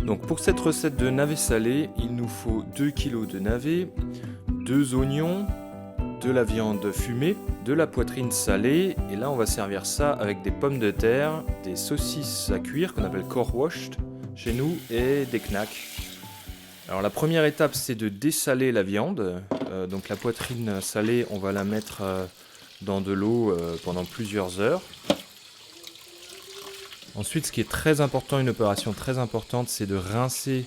Donc pour cette recette de navets salés, il nous faut 2 kg de navets, 2 oignons, de la viande fumée, de la poitrine salée, et là on va servir ça avec des pommes de terre, des saucisses à cuire qu'on appelle core washed chez nous, et des knacks. Alors la première étape c'est de dessaler la viande, donc la poitrine salée on va la mettre dans de l'eau pendant plusieurs heures. Ensuite, ce qui est très important, une opération très importante, c'est de rincer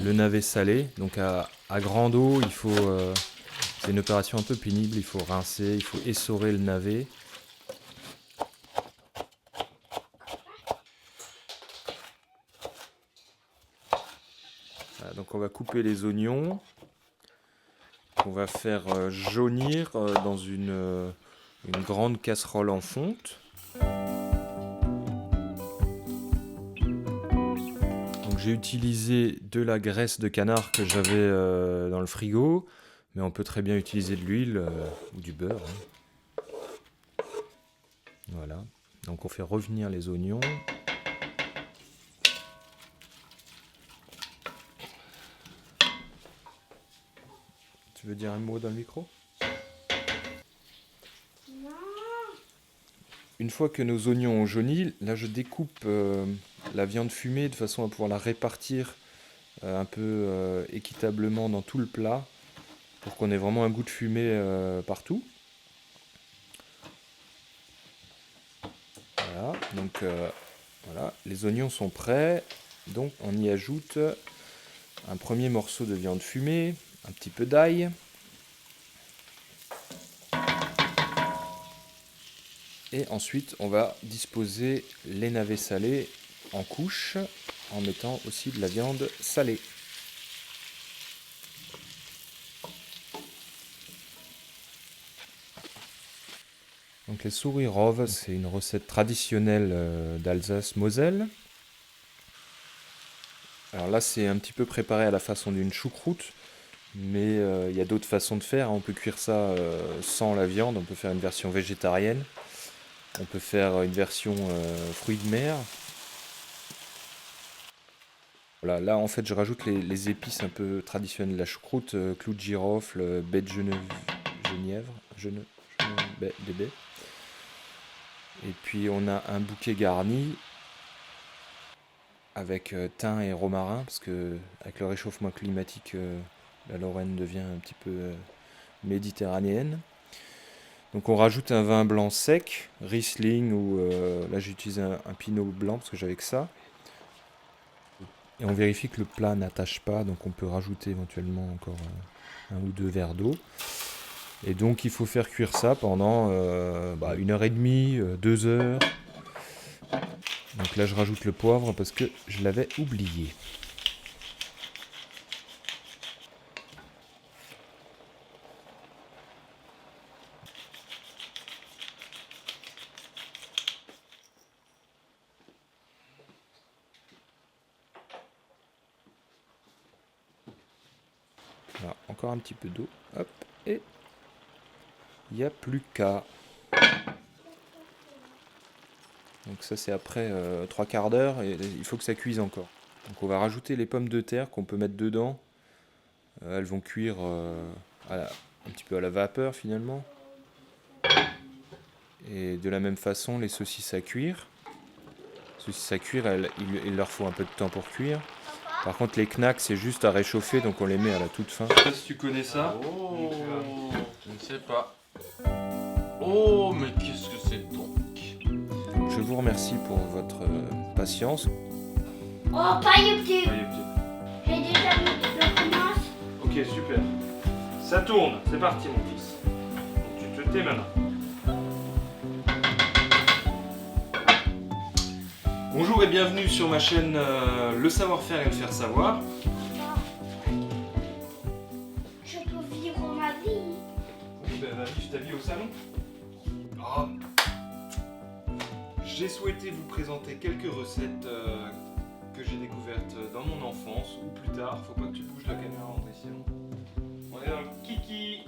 le navet salé. Donc à grande eau, c'est une opération un peu pénible, il faut rincer, il faut essorer le navet. Voilà, donc on va couper les oignons, qu'on va faire jaunir dans une grande casserole en fonte. J'ai utilisé de la graisse de canard que j'avais dans le frigo, mais on peut très bien utiliser de l'huile ou du beurre. Voilà, donc on fait revenir les oignons. Tu veux dire un mot dans le micro ? Non. Une fois que nos oignons ont jauni, là je découpe la viande fumée de façon à pouvoir la répartir un peu équitablement dans tout le plat pour qu'on ait vraiment un goût de fumée partout. Voilà, donc voilà, les oignons sont prêts, donc on y ajoute un premier morceau de viande fumée, un petit peu d'ail, et ensuite on va disposer les navets salés en couches en mettant aussi de la viande salée. Donc les souris roves, c'est une recette traditionnelle d'Alsace-Moselle. Alors là c'est un petit peu préparé à la façon d'une choucroute, mais il y a d'autres façons de faire. On peut cuire ça sans la viande, on peut faire une version végétarienne, on peut faire une version fruits de mer. Voilà, là en fait je rajoute les épices un peu traditionnelles de la choucroute, clou de girofle, baie de genièvre, baie des baies. Et puis on a un bouquet garni avec thym et romarin, parce que avec le réchauffement climatique, la Lorraine devient un petit peu méditerranéenne. Donc on rajoute un vin blanc sec, Riesling, ou là j'ai utilisé un Pinot blanc parce que j'avais que ça. Et on vérifie que le plat n'attache pas, donc on peut rajouter éventuellement encore un ou deux verres d'eau. Et donc il faut faire cuire ça pendant 1h30, 2 heures. Donc là je rajoute le poivre parce que je l'avais oublié. Voilà, encore un petit peu d'eau. Hop, et il n'y a plus qu'à. Donc ça c'est après 3/4 d'heure et il faut que ça cuise encore. Donc on va rajouter les pommes de terre qu'on peut mettre dedans. Elles vont cuire un petit peu à la vapeur finalement. Et de la même façon les saucisses à cuire. Les saucisses à cuire, il leur faut un peu de temps pour cuire. Par contre les knacks c'est juste à réchauffer, donc on les met à la toute fin. Je sais pas si tu connais ça. Oh, je ne sais pas. Oh, mais qu'est-ce que c'est donc? Je vous remercie pour votre patience. Oh, pas YouTube. Allez, petit. J'ai déjà mis le commence. Ok, super. Ça tourne, c'est parti mon fils. Donc, tu te tais maintenant. Bonjour et bienvenue sur ma chaîne Le Savoir-Faire et le Faire Savoir. Je peux vivre ma vie. Oui, ben va vivre ta vie au salon. Oh. J'ai souhaité vous présenter quelques recettes que j'ai découvertes dans mon enfance ou plus tard. Faut pas que tu bouges la caméra, André, sinon. On est dans le kiki.